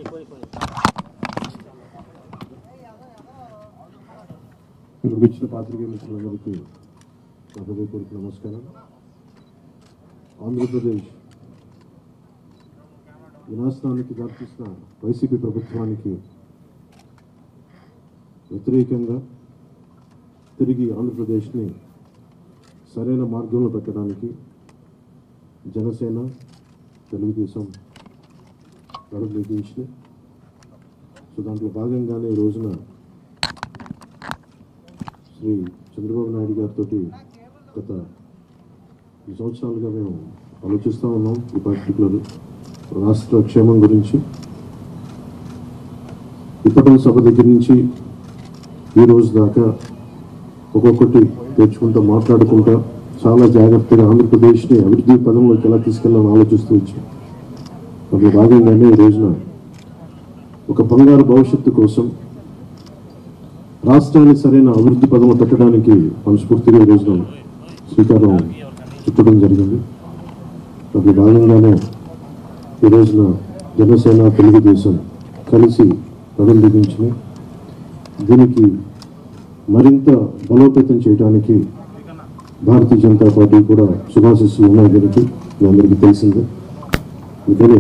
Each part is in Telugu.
ఇక్కడికి వచ్చిన పాత్రికేయ మిత్రులందరికీ నా హృదయపూర్వక నమస్కారం. ఆంధ్రప్రదేశ్ వినాశనానికి దారితీసిన వైసీపీ ప్రభుత్వానికి వ్యతిరేకంగా తిరిగి ఆంధ్రప్రదేశ్ని సరైన మార్గంలో పెట్టడానికి జనసేన, తెలుగుదేశం గడుపులేకించింది. సో దాంట్లో భాగంగానే ఈ రోజున శ్రీ చంద్రబాబు నాయుడు గారితో గత 2 సంవత్సరాలుగా మేము ఆలోచిస్తూ ఉన్నాం. ఈ పర్టికులర్ రాష్ట్ర క్షేమం గురించి ఇప్పటి సభ దగ్గర నుంచి ఈ రోజు దాకా ఒక్కొక్కటి తెచ్చుకుంటూ మాట్లాడుకుంటా చాలా జాగ్రత్తగా ఆంధ్రప్రదేశ్ని అభివృద్ధి పదంలోకి ఎలా తీసుకెళ్ళాలని ఆలోచిస్తూ వచ్చాం. అందులో భాగంగానే ఈ రోజున ఒక బంగారు భవిష్యత్తు కోసం రాష్ట్రాన్ని సరైన అభివృద్ధి పదంలో పెట్టడానికి మనస్ఫూర్తిగా ఈ రోజున శ్రీకారం చుట్టడం జరిగింది. అందులో భాగంగానే ఈ రోజున జనసేన, తెలుగుదేశం కలిసి ప్రారంభించిన దీనికి మరింత బలోపేతం చేయడానికి భారతీయ జనతా పార్టీ కూడా శుభాశిస్సులు ఉన్నాయి. దీనికి మీ అందరికీ తెలిసిందే. అందుకని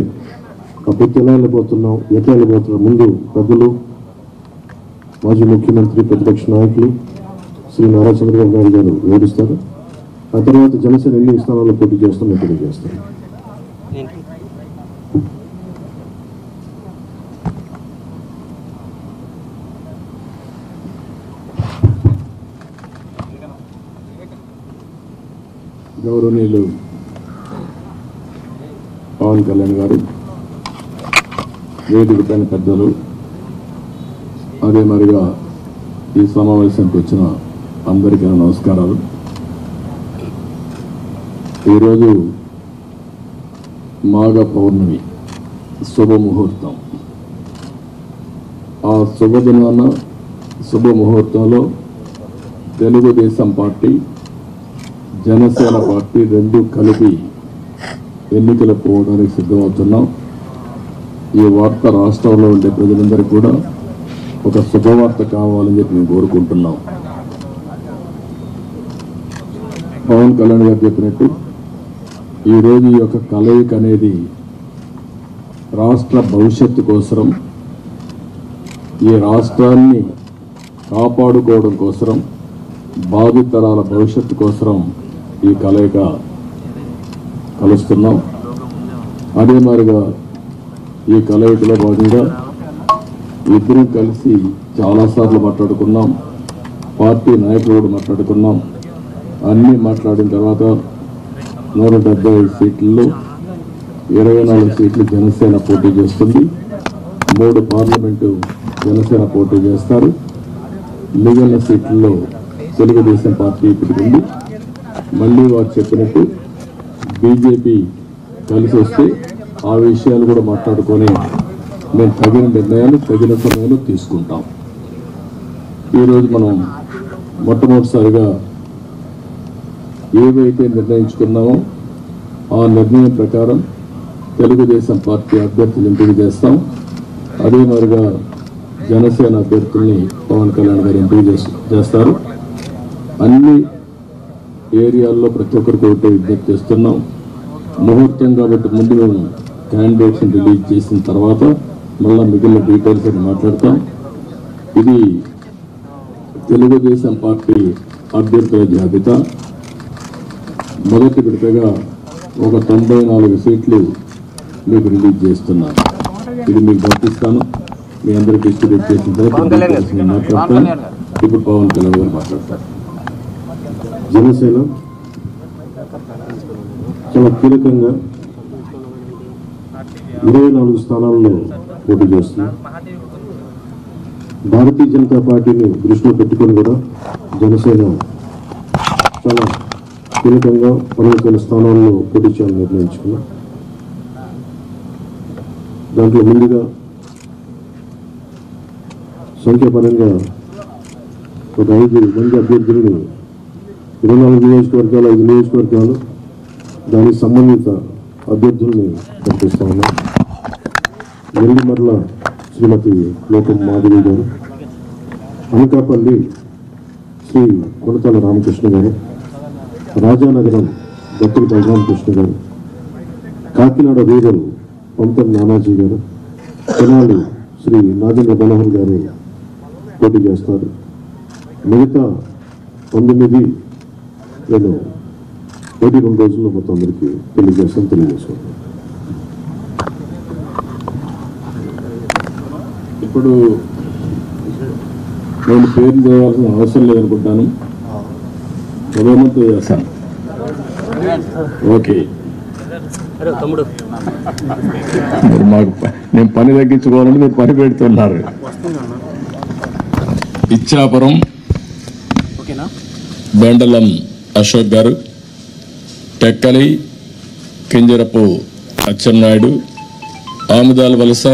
అప్పుడు ఎలా వెళ్ళిపోతున్నాం, ఎట్లా వెళ్ళిపోతున్నాం ముందు పెద్దలు, మాజీ ముఖ్యమంత్రి, ప్రతిపక్ష నాయకులు శ్రీ నారా చంద్రబాబు నాయుడు గారు వివరిస్తారు. ఆ తర్వాత జనసేన ఎన్ని స్థానాల్లో పోటీ చేస్తామో తెలియజేస్తారు. గౌరవనీయులు పవన్ కళ్యాణ్ గారు, వేదిక పైన పెద్దలు, అదే మరిగా ఈ సమావేశానికి వచ్చిన అందరికీ నమస్కారాలు. ఈరోజు మాఘ పౌర్ణమి శుభముహూర్తం. ఆ శుభదినాన శుభముహూర్తంలో తెలుగుదేశం పార్టీ, జనసేన పార్టీ రెండు కలిపి ఎన్నికలు పోవడానికి సిద్ధమవుతున్నాం. ఈ వార్త రాష్ట్రంలో ఉండే ప్రజలందరికీ కూడా ఒక శుభవార్త కావాలని చెప్పి మేము కోరుకుంటున్నాం. పవన్ కళ్యాణ్ గారు చెప్పినట్టు ఈరోజు ఈ యొక్క కలయిక అనేది రాష్ట్ర భవిష్యత్తు కోసం, ఈ రాష్ట్రాన్ని కాపాడుకోవడం కోసం, భావితరాల భవిష్యత్తు కోసం ఈ కలయిక కలుస్తున్నాం. అదే మాదిరిగా ఈ కలయికలో భాగంగా ఇద్దరం కలిసి చాలాసార్లు మాట్లాడుకున్నాం. పార్టీ నాయకులు కూడా మాట్లాడుకున్నాం. అన్నీ మాట్లాడిన తర్వాత 175 సీట్లలో 24 సీట్లు జనసేన పోటీ చేస్తుంది. 3 పార్లమెంటు జనసేన పోటీ చేస్తారు. మిగిలిన సీట్లలో తెలుగుదేశం పార్టీ పెట్టుకుంది. మళ్ళీ వారు చెప్పినట్టు బీజేపీ కలిసి వస్తే ఆ విషయాలు కూడా మాట్లాడుకొని మేము తగిన నిర్ణయాలు తగిన సమయంలో తీసుకుంటాం. ఈరోజు మనం మొట్టమొదటిసారిగా ఏవైతే నిర్ణయించుకున్నామో ఆ నిర్ణయం ప్రకారం తెలుగుదేశం పార్టీ అభ్యర్థులు ఎంపిక చేస్తాం. అదే మరిగా జనసేన అభ్యర్థుల్ని పవన్ కళ్యాణ్ గారు ఎంపిక చేస్తారు. అన్ని ఏరియాల్లో ప్రతి ఒక్కరికి ఒకటే విజ్ఞప్తి చేస్తున్నాం. ముహూర్తం కాబట్టి ముందు మేము క్యాండిడేట్స్ని రిలీజ్ చేసిన తర్వాత మళ్ళీ మిగిలిన డీటెయిల్స్ అని మాట్లాడతాం. ఇది తెలుగుదేశం పార్టీ అభ్యర్థుల జాబితా. మొదటి విడతగా ఒక 94 సీట్లు మీకు రిలీజ్ చేస్తున్నాను. ఇది మీకు పంపిస్తాను. మీ అందరికీ డిస్ట్రిబ్యూట్ చేసిన తర్వాత నేను మాట్లాడతాను. ఇప్పుడు పవన్ కళ్యాణ్ గారు మాట్లాడతారు. జనసేన చాలా కీలకంగా 24 స్థానాల్లో పోటీ చేస్తుంది. భారతీయ జనతా పార్టీని దృష్టిలో పెట్టుకొని కూడా జనసేన చాలా కీలకంగా 11 స్థానాల్లో పోటీ చేయాలని నిర్ణయించుకున్నాం. దాంట్లో ముందుగా సంఖ్యాపరంగా ఒక 5 మంది అభ్యర్థులను 24 నియోజకవర్గాలు, 5 నియోజకవర్గాలు దానికి సంబంధిత అభ్యర్థుల్ని పంపిస్తా ఉన్నాం. నెల్లిమర్ల శ్రీమతి లోకం మాధవి గారు, అనకాపల్లి శ్రీ కొనతాల రామకృష్ణ గారు, రాజానగరం దత్తుల బలరామకృష్ణ గారు, కాకినాడ రూరల్ పంతం నానాజీ గారు, తెనాలి శ్రీ నాగేంద్ర మనోహర్ గారు పోటీ చేస్తారు. మిగతా 19 నేను 22 రోజుల్లో మొత్తం అందరికీ తెలియజేసుకుంటాను. ఇప్పుడు నేను పేరు చేయాల్సిన అవసరం లేదనుకుంటాను. ప్రధానమంత్రి చేస్తాను. ఓకే, మీరు మాకు నేను పని తగ్గించుకోవాలని మీరు పని పెడుతున్నారు. Ichchapuram బెండలం Ashok garu, Tekkali Kinjarapu Atchannaidu, Amudala Valasa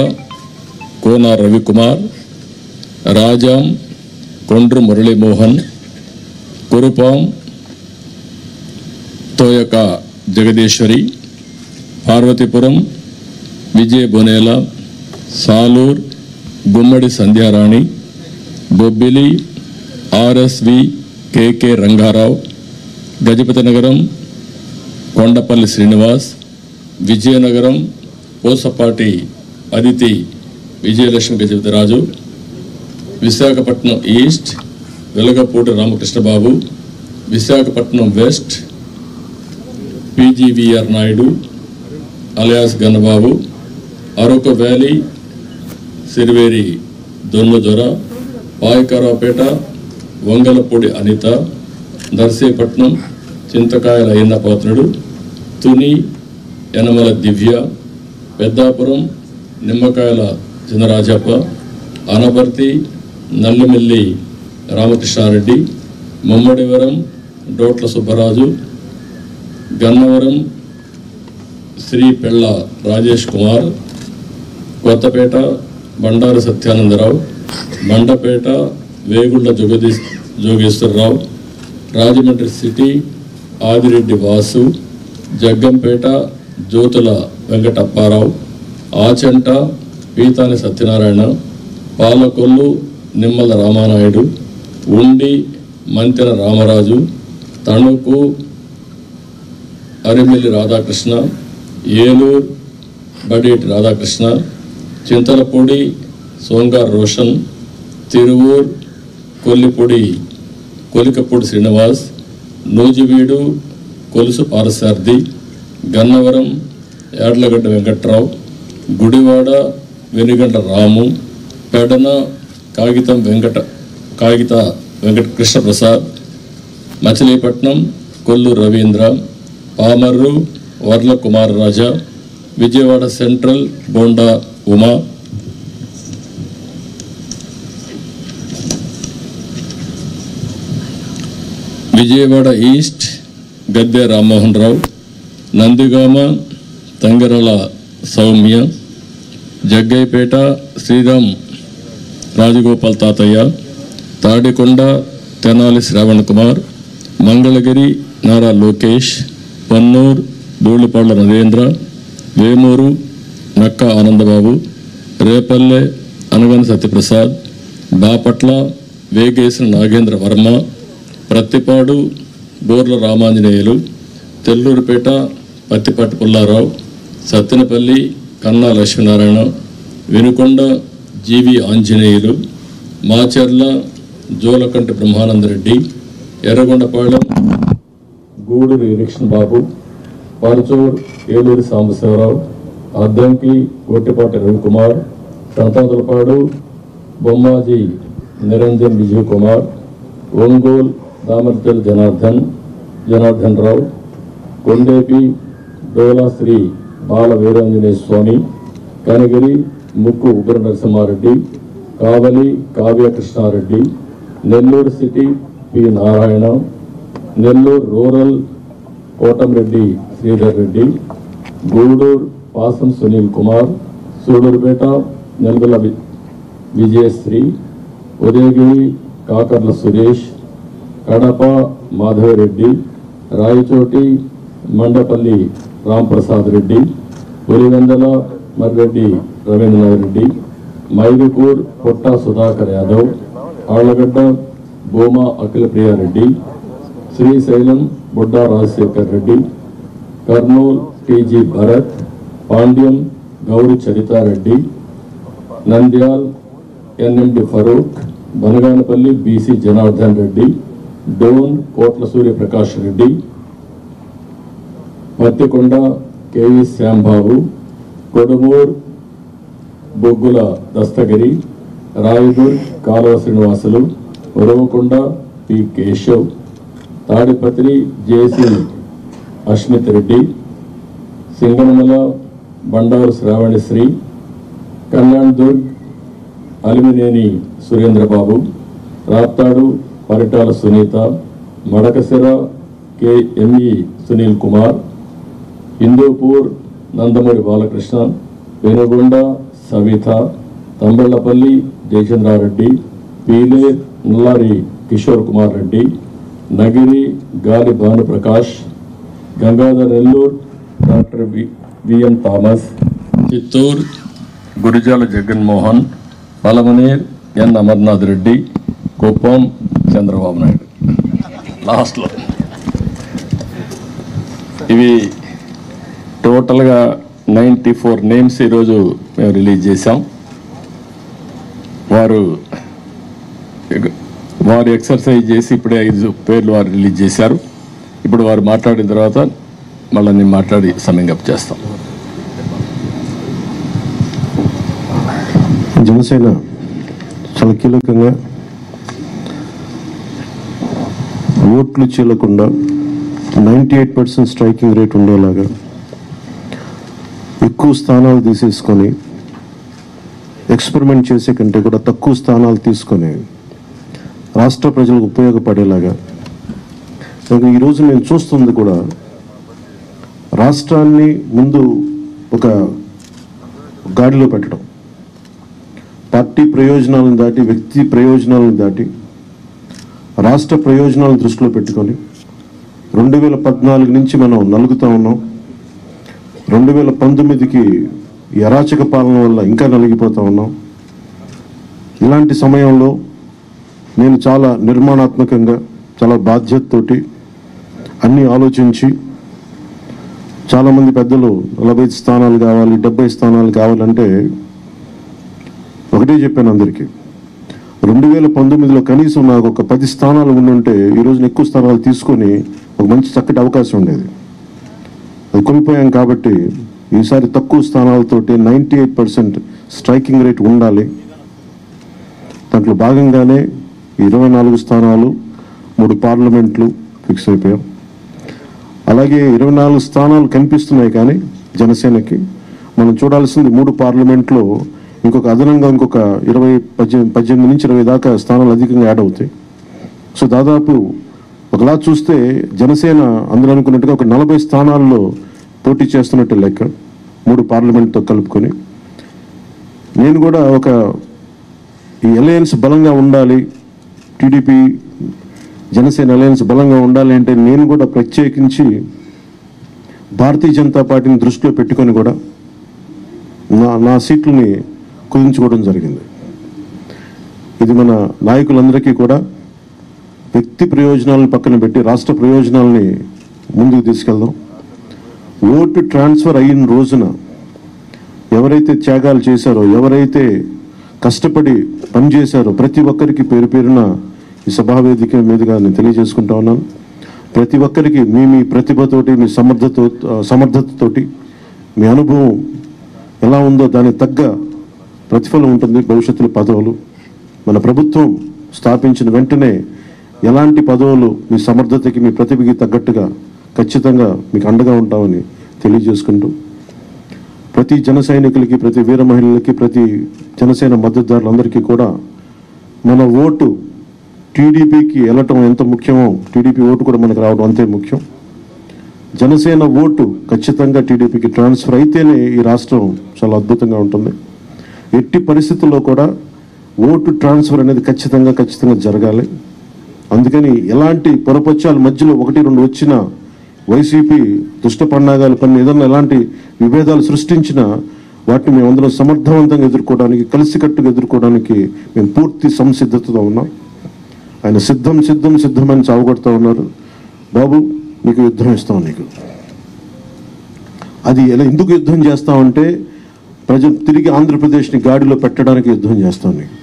Kona Ravikumar, Rajam Kondru Muralimohan, Kurupam Thoyaka Jagadeeswari, Parvathipuram Vijaya Bonela, Salur Gummadi Sandhyarani, Bobbili RSV KK Rangarao, Gajapathi Nagaram Kondapalli Srinivas, Vizianagaram Pusapati Aditi Vijayalakshmi Gajapathiraju, Visakhapatnam east Velagapudi Ramakrishnababu, Visakhapatnam west PGVR Naidu alias Gannababu, Araku valley Siriveri Donnadora, Payakaraopeta Vangalapudi Anitha, Narsipatnam Chintakayala Ayyannapatrudu, Tuni Yanamala Divya, Peddapuram Nimmakayala Chinarajappa, Anaparthi Nallimilli Ramakrishna Reddy, Mummidivaram డోట్ల Subbaraju, Gannavaram Shri పెళ్ళ రాజేష్ కుమార్, కొత్తపేట బండారు సత్యానందరావు, మండపేట వేగుళ్ల జోగేశ్వరరావు, రాజమండ్రి సిటీ ఆదిరెడ్డి వాసు, జగ్గంపేట జ్యోతుల వెంకటప్పారావు, ఆచంట పీతాని సత్యనారాయణ, పాలకొల్లు నిమ్మల రామానాయుడు, ఉండి మంతెన రామరాజు, తణుకు అరిమిల్లి రాధాకృష్ణ, ఏలూరు బడేటి రాధాకృష్ణ, చింతలపూడి సోంగార్ రోషన్, తిరువూర్ కొలికపూడి శ్రీనివాస్, నూజివీడు కొలుసు పారసార్థి, గన్నవరం యాడ్లగడ్డ వెంకట్రావు, గుడివాడ వెనుగండ్ల రాము, పెడన కాగిత వెంకట కృష్ణప్రసాద్, మచిలీపట్నం కొల్లు రవీంద్ర, పామర్రు వర్ల కుమార్ రాజా, విజయవాడ సెంట్రల్ బోండా ఉమా, విజయవాడ ఈస్ట్ గద్దె రామ్మోహన్ రావు, నందిగామ తంగరల సౌమ్య, జగ్గైపేట శ్రీరామ్ రాజగోపాల్ తాతయ్య, తాడికొండ తెనాలి శ్రావణ్ కుమార్, మంగళగిరి నారా లోకేష్, పన్నూర్ ధూళిపాళ్ల నరేంద్ర, వేమూరు నక్క ఆనందబాబు, రేపల్లె అనగన సత్యప్రసాద్, బాపట్ల వేగేసిన నాగేంద్ర వర్మ, ప్రత్తిపాడు బోర్ల రామాంజనేయులు, తెల్లూరుపేట పత్తిపాటి పుల్లారావు, సత్తెనపల్లి కన్నా లక్ష్మీనారాయణ, వెనుకొండ జీవి ఆంజనేయులు, మాచర్ల జోలకంటి బ్రహ్మానందరెడ్డి, ఎర్రగొండపాళెం గూడూరు నిరీక్షణ్ బాబు, పరచూర్ ఏలూరి సాంబశివరావు, అద్దంకి గొట్టిపాటి రవికుమార్, సంతాతులపాడు బొమ్మాజీ నిరంజన్ విజయ్ కుమార్, ఒంగోలు దామర్తల్ జనార్దన్ రావు, కొండేపి డోలా శ్రీ బాల Veeranjaneya Swamy, Kanigiri Mukku Ugra Narasimhareddy, Kavali Kavya Krishnareddy, Nellore city P Narayana, Nellore rural Kotamreddy Sridhar Reddy, Gudur Pasam Sunil Kumar, Sudurupeta Nelavala Vijayasri, Udayagiri Kakarla Suresh, Kadapa Madhavareddy, Rayachoti Mandipalli Ramprasad Reddy, Pulivendula Marreddy Ravindranath Reddy, Mydukur Putta Sudhakar Yadav, Allagadda Bhuma Akhilapriyareddy, Srisailam Budda Rajasekhar Reddy, Kurnool TG Bharath, Pandyam Gowru Charithareddy, Nandyal NMD Farooq, Banaganapalli BC Janardhan Reddy, Dhone Kotla Suryaprakash Reddy, Pattikonda KV Shyambabu, Kodumur బొగ్గుల Dastagiri, Rayadurg Kalava Srinivasulu, Uravakonda P Keshav, Tadipatri JC Asmith Reddy, Singanamala Bandaru Sravanisri, Kalyan Durg Alimineni Surendrababu, Raptadu Paritala Sunitha, Madakasira KME Sunil Kumar, Hindupur Nandamuri Balakrishna, Penukonda Savitha, Thamballapalle Jayachandrareddy, Peele Nallari Kishore Kumar Reddy, Nagari Gali Bhanuprakash, Gangadhar Nellore doctor VM Thomas, Chittoor Gurajala Jaganmohan, Palamaner N Amarnath Reddy, Kuppam Chandrababu Naidu. లాస్ట్లో ఇవి టోటల్గా 94 నేమ్స్ ఈరోజు మేము రిలీజ్ చేశాం. వారు ఎక్సర్సైజ్ చేసి ఇప్పుడే 5 పేర్లు వారు రిలీజ్ చేశారు. ఇప్పుడు వారు మాట్లాడిన తర్వాత మళ్ళీ నేను మాట్లాడి సమ్మింగ్ అప్ చేస్తాం. జనసేన చాలా కీలకంగా ఓట్లు చీలకుండా 98% స్ట్రైకింగ్ రేట్ ఉండేలాగా ఎక్కువ స్థానాలు తీసేసుకొని ఎక్స్పెరిమెంట్ చేసే కంటే కూడా తక్కువ స్థానాలు తీసుకొని రాష్ట్ర ప్రజలకు ఉపయోగపడేలాగా ఈరోజు నేను చూస్తుంది కూడా రాష్ట్రాన్ని ముందు ఒక గాడిలో పెట్టడం, పార్టీ ప్రయోజనాలను దాటి వ్యక్తి ప్రయోజనాలను దాటి రాష్ట్ర ప్రయోజనాలను దృష్టిలో పెట్టుకొని 2014 నుంచి మనం నలుగుతూ ఉన్నాం. 2019కి ఈ అరాచక పాలన వల్ల ఇంకా నలిగిపోతూ ఉన్నాం. ఇలాంటి సమయంలో నేను చాలా నిర్మాణాత్మకంగా చాలా బాధ్యతతోటి అన్నీ ఆలోచించి చాలామంది పెద్దలు 45 స్థానాలు కావాలి 70 స్థానాలు కావాలంటే ఒకటే చెప్పాను అందరికీ. 2019లో కనీసం నాకు ఒక 10 స్థానాలు ఉండుంటే ఈరోజు ఎక్కువ స్థానాలు తీసుకొని ఒక మంచి చక్కటి అవకాశం ఉండేది. అది కోల్పోయాం. కాబట్టి ఈసారి తక్కువ స్థానాలతోటి 98% స్ట్రైకింగ్ రేట్ ఉండాలి. దాంట్లో భాగంగానే 24 స్థానాలు 3 పార్లమెంట్లు ఫిక్స్ అయిపోయాం. అలాగే 24 స్థానాలు కనిపిస్తున్నాయి, కానీ జనసేనకి మనం చూడాల్సింది 3 పార్లమెంట్లో ఇంకొక అదనంగా ఇంకొక 18 నుంచి 20 దాకా స్థానాలు అధికంగా యాడ్ అవుతాయి. సో దాదాపు ఒకలా చూస్తే జనసేన అందరూ అనుకున్నట్టుగా ఒక 40 స్థానాల్లో పోటీ చేస్తున్నట్టు లెక్క, 3 పార్లమెంట్తో కలుపుకొని. నేను కూడా ఈ అలయన్స్ బలంగా ఉండాలి, టీడీపీ జనసేన అలయన్స్ బలంగా ఉండాలి అంటే నేను కూడా ప్రత్యేకించి భారతీయ జనతా పార్టీని దృష్టిలో పెట్టుకొని కూడా నా సీట్లని కుదించుకోవడం జరిగింది. ఇది మన నాయకులందరికీ కూడా వ్యక్తి ప్రయోజనాలను పక్కన పెట్టి రాష్ట్ర ప్రయోజనాలని ముందుకు తీసుకెళ్దాం. ఓటు ట్రాన్స్ఫర్ అయిన రోజున ఎవరైతే త్యాగాలు చేశారో, ఎవరైతే కష్టపడి పనిచేశారో ప్రతి ఒక్కరికి పేరు పేరున ఈ సభావేదిక మీదుగా నేను తెలియజేసుకుంటా ఉన్నాను. ప్రతి ఒక్కరికి మీ ప్రతిభతోటి, మీ సమర్థతతోటి, మీ అనుభవం ఎలా ఉందో దానికి తగ్గ ప్రతిఫలం ఉంటుంది. భవిష్యత్తులో పదవులు మన ప్రభుత్వం స్థాపించిన వెంటనే ఎలాంటి పదవులు మీ సమర్థతకి, మీ ప్రతిభకి తగ్గట్టుగా ఖచ్చితంగా మీకు అండగా ఉంటామని తెలియజేసుకుంటూ, ప్రతి జన సైనికులకి, ప్రతి వీర మహిళలకి, ప్రతి జనసేన మద్దతుదారులందరికీ కూడా మన ఓటు టీడీపీకి వెళ్ళటం ఎంత ముఖ్యమో టీడీపీ ఓటు కూడా మనకు రావడం అంతే ముఖ్యం. జనసేన ఓటు ఖచ్చితంగా టీడీపీకి ట్రాన్స్ఫర్ అయితేనే ఈ రాష్ట్రం చాలా అద్భుతంగా ఉంటుంది. ఎట్టి పరిస్థితుల్లో కూడా ఓటు ట్రాన్స్ఫర్ అనేది ఖచ్చితంగా జరగాలి. అందుకని ఎలాంటి పొరపచ్చాల మధ్యలో 1-2 వచ్చినా వైసీపీ దుష్ట పన్నాగాలు పని ఏదన్నా ఎలాంటి విభేదాలు సృష్టించినా వాటిని మేమందరం సమర్థవంతంగా ఎదుర్కోవడానికి, కలిసికట్టుగా ఎదుర్కోవడానికి మేము పూర్తి సంసిద్ధతతో ఉన్నాం. ఆయన సిద్ధమని చావగొడతా ఉన్నారు. బాబు నీకు యుద్ధం ఇస్తాం, నీకు అది ఎలా ఎందుకు యుద్ధం చేస్తామంటే ప్రజలు తిరిగి ఆంధ్రప్రదేశ్ని గాడిలో పెట్టడానికి యుద్ధం చేస్తాం నీకు.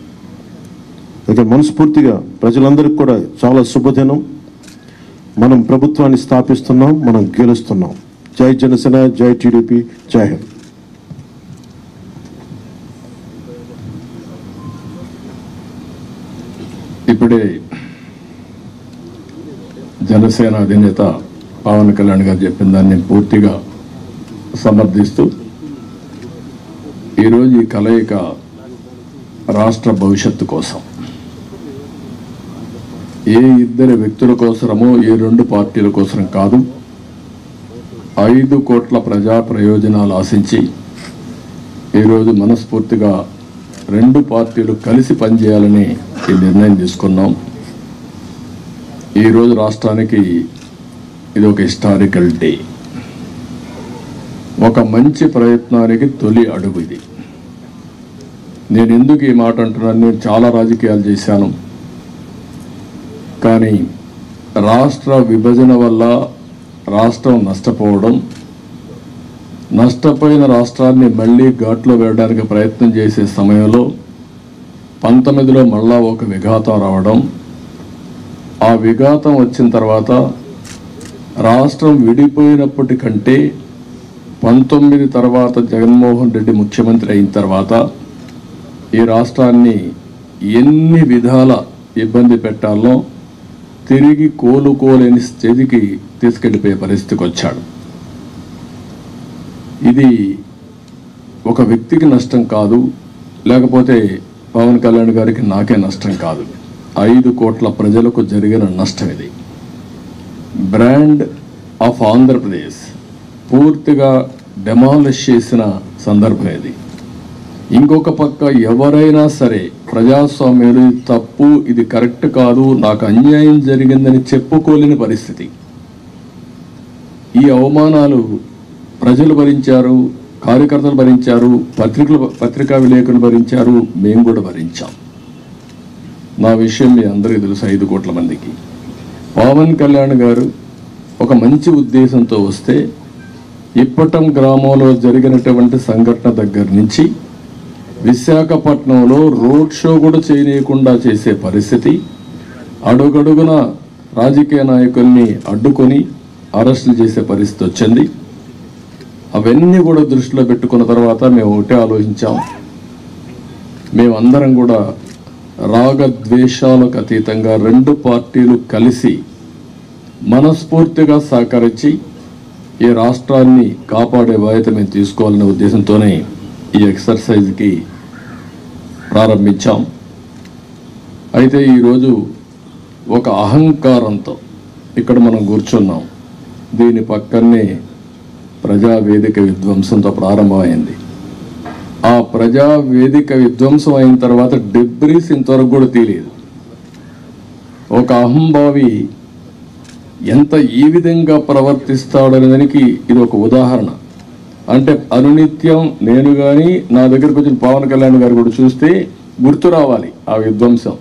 అయితే మనస్ఫూర్తిగా ప్రజలందరికీ కూడా చాలా శుభదినం. మనం ప్రభుత్వాన్ని స్థాపిస్తున్నాం, మనం గెలుస్తున్నాం. జై జనసేన, జై టీడీపీ, జై హింద్. ఇప్పుడే జనసేన అధినేత పవన్ కళ్యాణ్ గారు చెప్పిన దాన్ని పూర్తిగా సమర్థిస్తూ ఈరోజు ఈ కలయిక రాష్ట్ర భవిష్యత్తు కోసం, ఏ ఇద్దరు వ్యక్తుల కోసమో ఏ రెండు పార్టీల కోసం కాదు, 5 కోట్ల ప్రజా ప్రయోజనాలు ఆశించి ఈరోజు మనస్ఫూర్తిగా 2 పార్టీలు కలిసి పనిచేయాలని ఈ నిర్ణయం తీసుకున్నాం. ఈరోజు రాష్ట్రానికి ఇది ఒక హిస్టారికల్ డే, ఒక మంచి ప్రయత్నానికి తొలి అడుగు ఇది. నేను ఎందుకు ఈ మాట అంటున్నాను, నేను చాలా రాజకీయాలు చేశాను, కానీ రాష్ట్ర విభజన వల్ల రాష్ట్రం నష్టపోవడం, నష్టపోయిన రాష్ట్రాన్ని మళ్ళీ ఘాట్లో వేయడానికి ప్రయత్నం చేసే సమయంలో 19లో మళ్ళా ఒక విఘాతం రావడం, ఆ విఘాతం వచ్చిన తర్వాత రాష్ట్రం విడిపోయినప్పటికంటే 19 తర్వాత జగన్మోహన్ రెడ్డి ముఖ్యమంత్రి అయిన తర్వాత ఈ రాష్ట్రాన్ని ఎన్ని విధాల ఇబ్బంది పెట్టాలో తిరిగి కోలుకోలేని స్థితికి తీసుకెళ్ళిపోయే పరిస్థితికి వచ్చాడు. ఇది ఒక వ్యక్తికి నష్టం కాదు, లేకపోతే పవన్ కళ్యాణ్ గారికి నాకే నష్టం కాదు, 5 కోట్ల ప్రజలకు జరిగిన నష్టం ఇది. బ్రాండ్ ఆఫ్ ఆంధ్రప్రదేశ్ పూర్తిగా డెమాలిష్ చేసిన సందర్భం ఇది. ఇంకొక పక్క ఎవరైనా సరే ప్రజాస్వామ్యంలో ఇది తప్పు, ఇది కరెక్ట్ కాదు, నాకు అన్యాయం జరిగిందని చెప్పుకోలేని పరిస్థితి. ఈ అవమానాలు ప్రజలు భరించారు, కార్యకర్తలు భరించారు, పత్రికా విలేకరులు భరించారు, మేము కూడా భరించాం. నా విషయం మీ అందరికీ తెలుసు, 5 కోట్ల మందికి. పవన్ కళ్యాణ్ గారు ఒక మంచి ఉద్దేశంతో వస్తే ఇప్పటం గ్రామంలో జరిగినటువంటి సంఘటన దగ్గర నుంచి విశాఖపట్నంలో రోడ్ షో కూడా చేయనీయకుండా చేసే పరిస్థితి, అడుగడుగున రాజకీయ నాయకుల్ని అడ్డుకొని అరెస్టులు చేసే పరిస్థితి వచ్చింది. అవన్నీ కూడా దృష్టిలో పెట్టుకున్న తర్వాత మేము ఒకటే ఆలోచించాం, మేమందరం కూడా రాగద్వేషాలకు అతీతంగా 2 పార్టీలు కలిసి మనస్ఫూర్తిగా సహకరించి ఈ రాష్ట్రాన్ని కాపాడే బాధ్యత మేము తీసుకోవాలనే ఉద్దేశంతోనే ఈ ఎక్సర్సైజ్కి ప్రారంభించాం. అయితే ఈరోజు ఒక అహంకారంతో ఇక్కడ మనం కూర్చున్నాం. దీని పక్కనే ప్రజావేదిక విధ్వంసంతో ప్రారంభమైంది. ఆ ప్రజావేదిక విధ్వంసం అయిన తర్వాత డెబ్రీస్ ఇంతవరకు కూడా తెలియదు. ఒక అహంభావి ఎంత ఈ విధంగా ప్రవర్తిస్తాడనేదానికి ఇది ఒక ఉదాహరణ. అంటే అనునిత్యం నేను కానీ నా దగ్గరకు వచ్చిన పవన్ కళ్యాణ్ గారు కూడా చూస్తే గుర్తు రావాలి ఆ విధ్వంసం,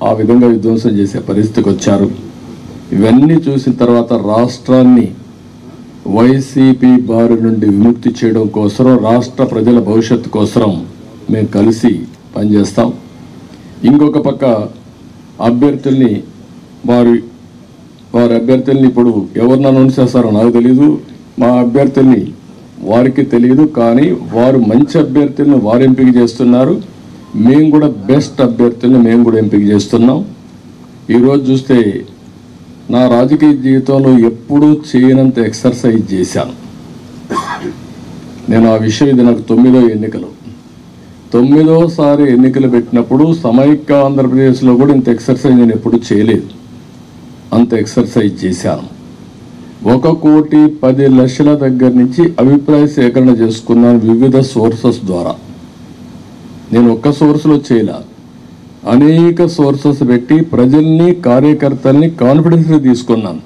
ఆ విధంగా విధ్వంసం చేసే పరిస్థితికి వచ్చారు. ఇవన్నీ చూసిన తర్వాత రాష్ట్రాన్ని వైసీపీ బారి నుండి విముక్తి చేయడం కోసం, రాష్ట్ర ప్రజల భవిష్యత్తు కోసం మేము కలిసి పనిచేస్తాం. ఇంకొక పక్క అభ్యర్థుల్ని వారి అభ్యర్థుల్ని ఇప్పుడు ఎవరిని అనౌన్స్ చేస్తారో నాకు తెలీదు, మా అభ్యర్థుల్ని వారికి తెలియదు, కానీ వారు మంచి అభ్యర్థులను వారు ఎంపిక చేస్తున్నారు. మేము కూడా బెస్ట్ అభ్యర్థులను మేము కూడా ఎంపిక చేస్తున్నాం. ఈరోజు చూస్తే నా రాజకీయ జీవితంలో ఎప్పుడూ చేయనంత ఎక్సర్సైజ్ చేశాను నేను. ఆ విషయం ఇది నాకు 9వ ఎన్నికలు, 9వసారి ఎన్నికలు పెట్టినప్పుడు సమైక్య ఆంధ్రప్రదేశ్లో కూడా ఇంత ఎక్సర్సైజ్ నేను ఎప్పుడు చేయలేదు. అంత ఎక్సర్సైజ్ చేశాను. 1,10,00,000 దగ్గర నుంచి అభిప్రాయ సేకరణ చేసుకున్నాను వివిధ సోర్సెస్ ద్వారా. నేను ఒక్క సోర్స్లో చేయలే, అనేక సోర్సెస్ పెట్టి ప్రజల్ని, కార్యకర్తల్ని కాన్ఫిడెన్స్గా తీసుకున్నాను.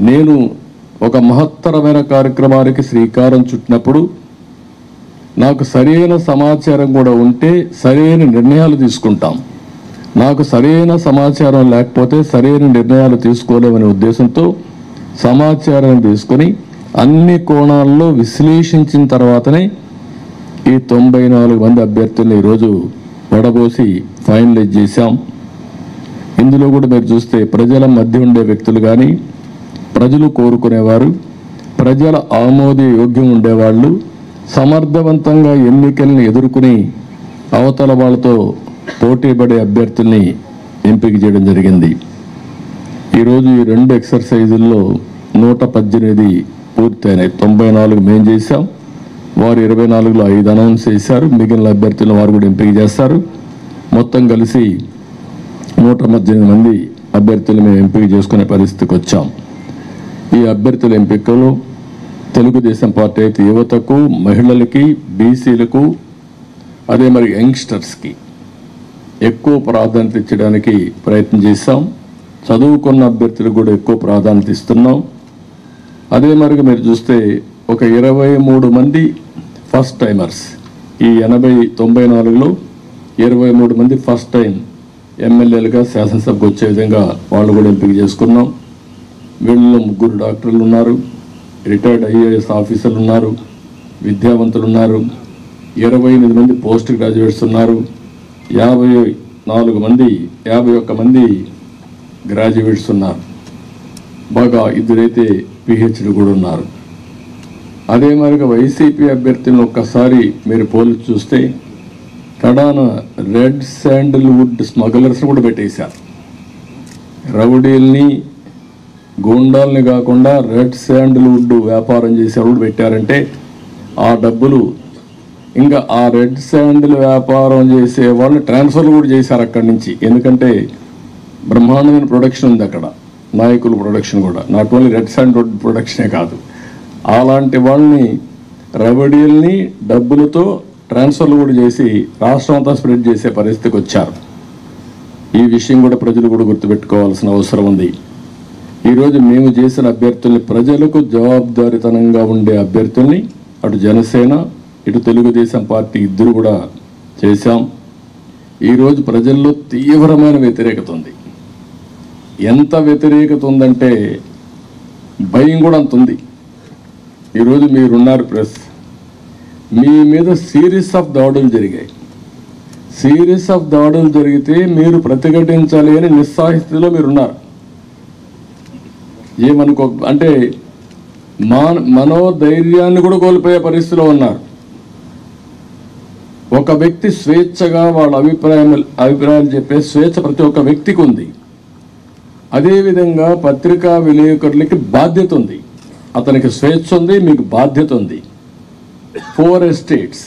నేను ఒక మహత్తరమైన కార్యక్రమానికి శ్రీకారం చుట్టినప్పుడు నాకు సరైన సమాచారం కూడా ఉంటే సరైన నిర్ణయాలు తీసుకుంటాం. నాకు సరైన సమాచారం లేకపోతే సరైన నిర్ణయాలు తీసుకోలేమనే ఉద్దేశంతో సమాచారం తీసుకొని అన్ని కోణాల్లో విశ్లేషించిన తర్వాతనే ఈ 94 మంది అభ్యర్థుల్ని ఈరోజు వడబోసి ఫైనలైజ్ చేశాం. ఇందులో కూడా మీరు చూస్తే ప్రజల మధ్య ఉండే వ్యక్తులు కానీ, ప్రజలు కోరుకునేవారు, ప్రజల ఆమోదయోగ్యం ఉండేవాళ్ళు, సమర్థవంతంగా ఎన్నికల్ని ఎదుర్కొని అవతల వాళ్ళతో పోటీపడే అభ్యర్థుల్ని ఎంపిక చేయడం జరిగింది. ఈరోజు ఈ 2 ఎక్సర్సైజుల్లో 118 పూర్తయినాయి. 94 మేము చేశాం, వారు 24లో 5 అనౌన్స్ చేశారు. మిగిలిన అభ్యర్థులను వారు కూడా ఎంపిక చేస్తారు. మొత్తం కలిసి 118 మంది అభ్యర్థులు మేము ఎంపిక చేసుకునే పరిస్థితికి వచ్చాం. ఈ అభ్యర్థుల ఎంపికలో తెలుగుదేశం పార్టీ అయితే యువతకు, మహిళలకి, బీసీలకు, అదే మరి యంగ్స్టర్స్కి ఎక్కువ ప్రాధాన్యత ఇచ్చడానికి ప్రయత్నం చేశాం. చదువుకున్న అభ్యర్థులకు కూడా ఎక్కువ ప్రాధాన్యత ఇస్తున్నాం. అదే మరిగా మీరు చూస్తే ఒక 23 మంది ఫస్ట్ టైమర్స్, ఈ 94లో 23 మంది ఫస్ట్ టైం ఎమ్మెల్యేలుగా శాసనసభకు వచ్చే విధంగా వాళ్ళు కూడా ఎంపిక చేసుకున్నాం. వీళ్ళలో 3 డాక్టర్లు ఉన్నారు, రిటైర్డ్ ఐఏఎస్ ఆఫీసర్లు ఉన్నారు, విద్యావంతులు ఉన్నారు, 28 మంది పోస్ట్ గ్రాడ్యుయేట్స్ ఉన్నారు, 51 మంది గ్రాడ్యుయేట్స్ ఉన్నారు, బాగా 2 అయితే పిహెచ్డి కూడా ఉన్నారు. అదే మరిగా వైసీపీ అభ్యర్థులను ఒక్కసారి మీరు పోల్చి చూస్తే కడాన రెడ్ శాండిల్వుడ్ స్మగ్లర్స్ కూడా పెట్టేశారు. రౌడీల్ని, గూండాల్ని కాకుండా రెడ్ శాండిల్వుడ్ వ్యాపారం చేసేవాళ్ళు పెట్టారంటే ఆ డబ్బులు ఇంకా ఆ రెడ్ శాండిల్ వ్యాపారం చేసే వాళ్ళు ట్రాన్స్ఫర్లు కూడా చేశారు అక్కడి నుంచి. ఎందుకంటే బ్రహ్మాండమైన ప్రొడక్షన్ ఉంది అక్కడ, నాయకుల ప్రొడక్షన్ కూడా, నాట్ ఓన్లీ రెడ్ శాండిల్వుడ్ ప్రొడక్షనే కాదు. అలాంటి వాళ్ళని, రౌడీల్ని డబ్బులతో ట్రాన్స్ఫర్లు కూడా చేసి రాష్ట్రం అంతా స్ప్రెడ్ చేసే పరిస్థితికి వచ్చారు. ఈ విషయం కూడా ప్రజలు కూడా గుర్తుపెట్టుకోవాల్సిన అవసరం ఉంది. ఈరోజు మేము చేసిన అభ్యర్థుల్ని, ప్రజలకు జవాబుదారీతనంగా ఉండే అభ్యర్థుల్ని అటు జనసేన ఇటు తెలుగుదేశం పార్టీ ఇద్దరు కూడా చేశాం. ఈరోజు ప్రజల్లో తీవ్రమైన వ్యతిరేకత ఉంది. ఎంత వ్యతిరేకత ఉందంటే భయం కూడా అంత ఉంది. ఈరోజు మీరున్నారు ప్రెస్, మీ మీద సిరీస్ ఆఫ్ దాడులు జరిగాయి. సిరీస్ ఆఫ్ దాడులు జరిగితే మీరు ప్రతిఘటించాలి అని నిస్సాహితిలో మీరున్నారు. ఏమనుకో అంటే మనోధైర్యాన్ని కూడా కోల్పోయే పరిస్థితిలో ఉన్నారు. ఒక వ్యక్తి స్వేచ్ఛగా వాళ్ళ అభిప్రాయాలు చెప్పే స్వేచ్ఛ ప్రతి ఒక్క వ్యక్తికి ఉంది. అదేవిధంగా పత్రికా విలేకరులకి బాధ్యత ఉంది. అతనికి స్వేచ్ఛ ఉంది, మీకు బాధ్యత ఉంది. 4 ఎస్టేట్స్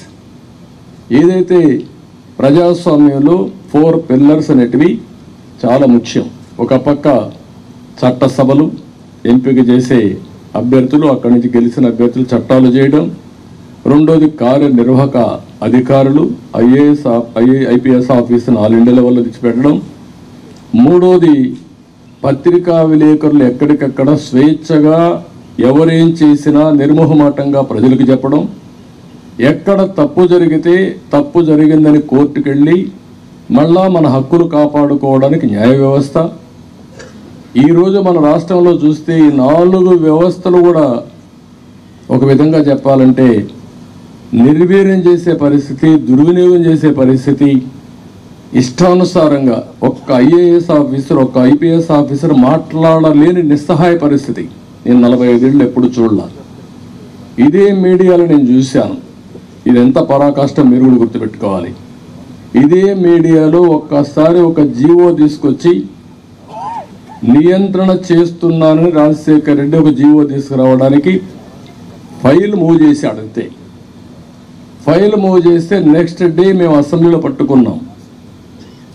ఏదైతే ప్రజాస్వామ్యంలో 4 పిల్లర్స్ అనేటివి చాలా ముఖ్యం. ఒక పక్క చట్టసభలు, ఎంపిక చేసే అభ్యర్థులు, అక్కడి నుంచి గెలిచిన అభ్యర్థులు చట్టాలు చేయడం. రెండోది కార్యనిర్వాహక అధికారులు, ఐపీఎస్ ఆఫీసును ఆల్ ఇండియా లెవెల్లో తెచ్చిపెట్టడం. మూడోది పత్రికా విలేకరులు ఎక్కడికక్కడ స్వేచ్ఛగా ఎవరేం చేసినా నిర్మోహమాటంగా ప్రజలకు చెప్పడం. ఎక్కడ తప్పు జరిగితే తప్పు జరిగిందని కోర్టుకెళ్ళి మళ్ళా మన హక్కులు కాపాడుకోవడానికి న్యాయ వ్యవస్థ. ఈరోజు మన రాష్ట్రంలో చూస్తే ఈ 4 వ్యవస్థలు కూడా ఒక విధంగా చెప్పాలంటే నిర్వీర్యం చేసే పరిస్థితి, దుర్వినియోగం చేసే పరిస్థితి. ఇష్టానుసారంగా ఒక్క ఐఏఎస్ ఆఫీసర్, ఒక్క ఐపీఎస్ ఆఫీసర్ మాట్లాడలేని నిస్సహాయ పరిస్థితి నేను 45 ఏళ్ళు ఎప్పుడు చూడలా. ఇదే మీడియాలో నేను చూశాను. ఇది ఎంత పరాకాష్టం మీరు కూడా గుర్తుపెట్టుకోవాలి. ఇదే మీడియాలో ఒక్కసారి ఒక జీవో తీసుకొచ్చి నియంత్రణ చేస్తున్నానని రాజశేఖర్ రెడ్డి ఒక జీవో తీసుకురావడానికి ఫైల్ మూవ్ చేశాడు అంతే. ఫైల్ మూవ్ చేస్తే నెక్స్ట్ డే మేము అసెంబ్లీలో పట్టుకున్నాం.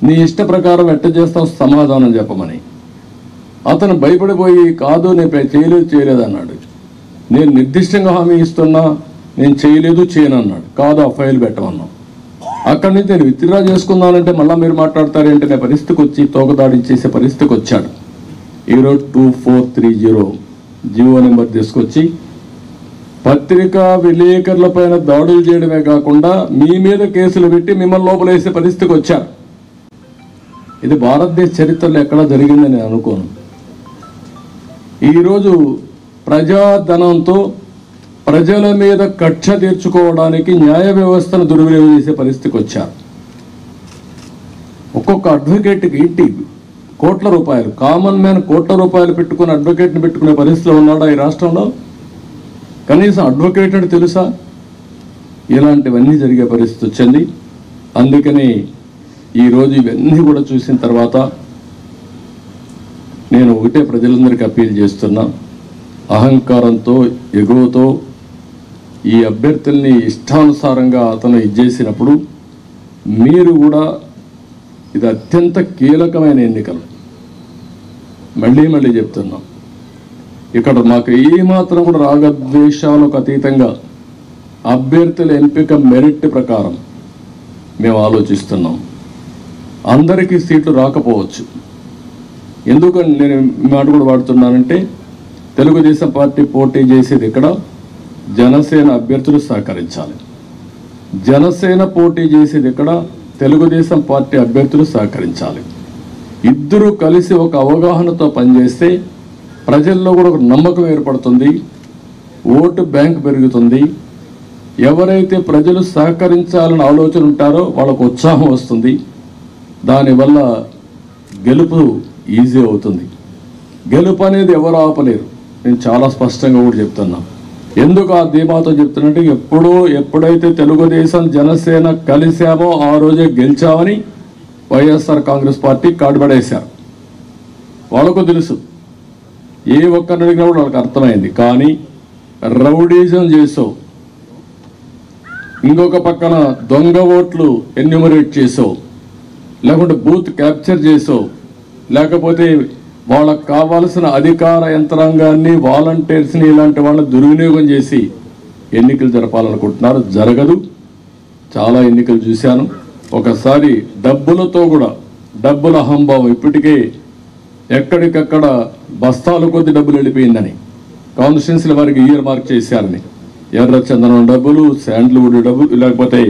నీ ఇష్ట ప్రకారం ఎట్ట చేస్తావు సమాధానం చెప్పమని. అతను భయపడిపోయి కాదు నేను చేయలేదు అన్నాడు. నేను నిర్దిష్టంగా హామీ ఇస్తున్నా, నేను చేయను అన్నాడు. కాదు ఆ ఫైల్ పెట్టమన్నాం. అక్కడి నుంచి నేను విత్డ్రా చేసుకున్నానంటే మళ్ళీ మీరు మాట్లాడతారేంటే నేను పరిస్థితికి వచ్చి తోకదాడి చేసే పరిస్థితికి వచ్చాడు. ఈరోజు 2430 జీవో నెంబర్ తీసుకొచ్చి పత్రికా విలేకరులపైన దాడులు చేయడమే కాకుండా మీ మీద కేసులు పెట్టి మిమ్మల్ని లోపలేసే పరిస్థితికి వచ్చారు. ఇది భారతదేశ చరిత్రలో ఎక్కడా జరిగిందని నేను అనుకోను. ఈరోజు ప్రజాధనంతో ప్రజల మీద కక్ష తీర్చుకోవడానికి న్యాయ వ్యవస్థను దుర్వినియోగం చేసే పరిస్థితికి వచ్చారు. ఒక్కొక్క అడ్వకేట్కి ఇంటి కోట్ల రూపాయలు, కామన్ మ్యాన్ కోట్ల రూపాయలు పెట్టుకుని అడ్వకేట్ని పెట్టుకునే పరిస్థితిలో ఉన్నాడా ఈ రాష్ట్రంలో? కనీసం అడ్వకేట్ అంటే తెలుసా? ఇలాంటివన్నీ జరిగే పరిస్థితి వచ్చింది. అందుకని ఈరోజు ఇవన్నీ కూడా చూసిన తర్వాత నేను ఒకటే ప్రజలందరికీ అప్పీల్ చేస్తున్నా, అహంకారంతో ఎగువతో ఈ అభ్యర్థుల్ని ఇష్టానుసారంగా అతను ఇచ్చేసినప్పుడు మీరు కూడా, ఇది అత్యంత కీలకమైన ఎన్నికలు. మళ్ళీ చెప్తున్నాం, ఇక్కడ మాకు ఏమాత్రం కూడా రాగద్వేషాలకు అతీతంగా అభ్యర్థుల ఎంపిక మెరిట్ ప్రకారం మేము ఆలోచిస్తున్నాం. అందరికీ సీట్లు రాకపోవచ్చు. ఎందుకని నేను మాట కూడా వాడుతున్నానంటే, తెలుగుదేశం పార్టీ పోటీ చేసేది ఇక్కడ జనసేన అభ్యర్థులు సహకరించాలి. జనసేన పోటీ చేసేది ఇక్కడ తెలుగుదేశం పార్టీ అభ్యర్థులు సహకరించాలి. ఇద్దరూ కలిసి ఒక అవగాహనతో పనిచేస్తే ప్రజల్లో కూడా ఒక నమ్మకం ఏర్పడుతుంది, ఓటు బ్యాంక్ పెరుగుతుంది. ఎవరైతే ప్రజలు సహకరించాలని ఆలోచన ఉంటారో వాళ్ళకు ఉత్సాహం వస్తుంది. దానివల్ల గెలుపు ఈజీ అవుతుంది. గెలుపు అనేది ఎవరు ఆపలేరు. నేను చాలా స్పష్టంగా కూడా చెప్తున్నా. ఎందుకు ఆ ధీమాతో చెప్తున్నట్టు, ఎప్పుడైతే తెలుగుదేశం జనసేన కలిసామో ఆ రోజే గెలిచామని వైఎస్ఆర్ కాంగ్రెస్ పార్టీ కాడుపడేశారు. వాళ్ళకు తెలుసు, ఏ ఒక్కరిని అడిగినా కూడా వాళ్ళకి అర్థమైంది. కానీ రౌడీజం చేసావు, ఇంకొక పక్కన దొంగ ఓట్లు ఎన్యూమరేట్ చేసావు, లేకుంటే బూత్ క్యాప్చర్ చేసావు, లేకపోతే వాళ్ళకు కావాల్సిన అధికార యంత్రాంగాన్ని, వాలంటీర్స్ని, ఇలాంటి వాళ్ళని దుర్వినియోగం చేసి ఎన్నికలు జరపాలనుకుంటున్నారు. జరగదు. చాలా ఎన్నికలు చూశాను. ఒకసారి డబ్బులతో కూడా, డబ్బుల అహంభావం, ఇప్పటికే ఎక్కడికక్కడ బస్తాల కొద్ది డబ్బులు వెళ్ళిపోయిందని, కాన్స్టిట్యున్సీల వారికి ఇయర్ మార్క్ చేశారని, ఎర్రచందనం డబ్బులు, శాండ్ల్వుడ్ డబ్బులు, లేకపోతే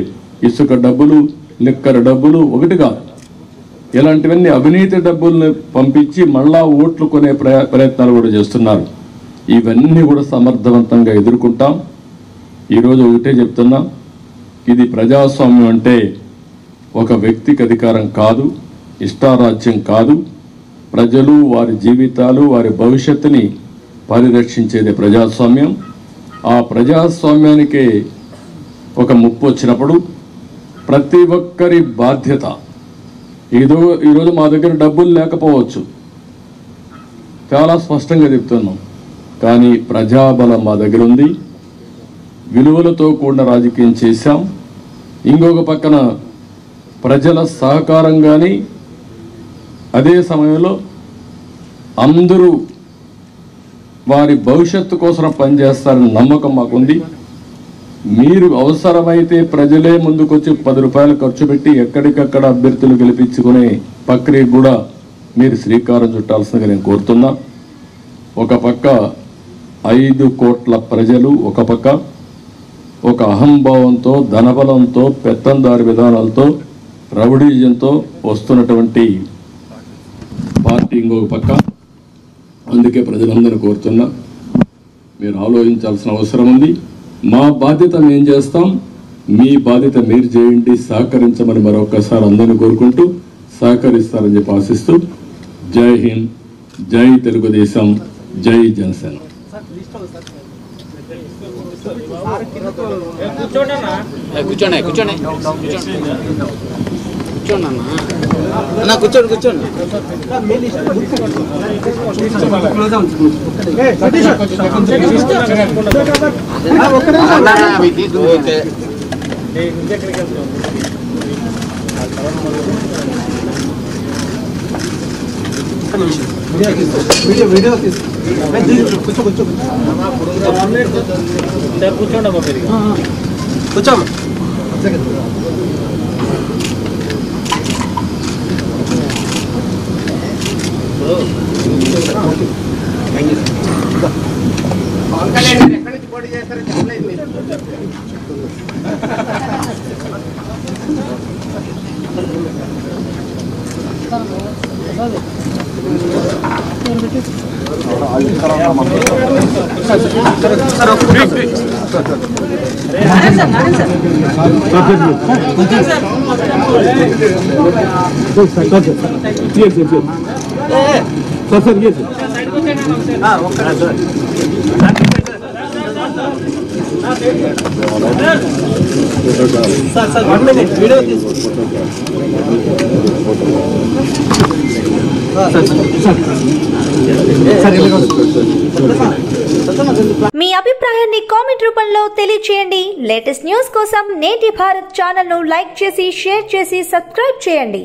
ఇసుక డబ్బులు, లిక్కర్ డబ్బులు, ఒకటి కాదు, ఇలాంటివన్నీ అవినీతి డబ్బుల్ని పంపించి మళ్ళా ఓట్లు కొనే ప్రయత్నాలు కూడా చేస్తున్నారు. ఇవన్నీ కూడా సమర్థవంతంగా ఎదుర్కొంటాం. ఈరోజు ఒకటే చెప్తున్నా, ఇది ప్రజాస్వామ్యం అంటే ఒక వ్యక్తికి అధికారం కాదు, ఇష్టారాజ్యం కాదు. ప్రజలు వారి జీవితాలు, వారి భవిష్యత్తుని పరిరక్షించేది ప్రజాస్వామ్యం. ఆ ప్రజాస్వామ్యానికే ఒక ముప్పు వచ్చినప్పుడు ప్రతి ఒక్కరి బాధ్యత. ఈరోజు మా దగ్గర డబ్బులు లేకపోవచ్చు, చాలా స్పష్టంగా చెప్తున్నాం. కానీ ప్రజాబలం మా దగ్గర ఉంది. విలువలతో కూడిన రాజకీయం చేశాం. ఇంకొక పక్కన ప్రజల సహకారం కానీ, అదే సమయంలో అందరూ వారి భవిష్యత్తు కోసం పనిచేస్తారని నమ్మకం మాకుంది. మీరు అవసరమైతే ప్రజలే ముందుకొచ్చి 10 రూపాయలు ఖర్చు పెట్టి ఎక్కడికక్కడ అభ్యర్థులు గెలిపించుకునే ప్రక్రియకు కూడా మీరు శ్రీకారం చుట్టాల్సిందిగా నేను కోరుతున్నా. ఒక పక్క 5 కోట్ల ప్రజలు, ఒక పక్క ఒక అహంభావంతో, ధనబలంతో, పెత్తందారి విధానాలతో, రౌడీజంతో వస్తున్నటువంటి పార్టీ ఇంకొక పక్క. అందుకే ప్రజలందరూ కోరుతున్నా, మీరు ఆలోచించాల్సిన అవసరం ఉంది. మా బాధ్యత మేము చేస్తాం, మీ బాధ్యత మీరు చేయండి, సహకరించమని మరొకసారి అందరినీ కోరుకుంటూ సహకరిస్తారని చెప్పి ఆశిస్తూ, జై హింద్, జై తెలుగుదేశం, జై జనసేన. కూర్చోండి అన్న, కూర్చోండి. వీడియో కూర్చోమ్మా. పవన్ కళ్యాణ్ ఎక్కడి నుంచి పోటీ చేస్తారో మీ అభిప్రాయాన్ని కామెంట్ రూపంలో తెలియజేయండి. లేటెస్ట్ న్యూస్ కోసం నేటి భారత్ ఛానల్ ను లైక్ చేసి, షేర్ చేసి, సబ్స్క్రైబ్ చేయండి.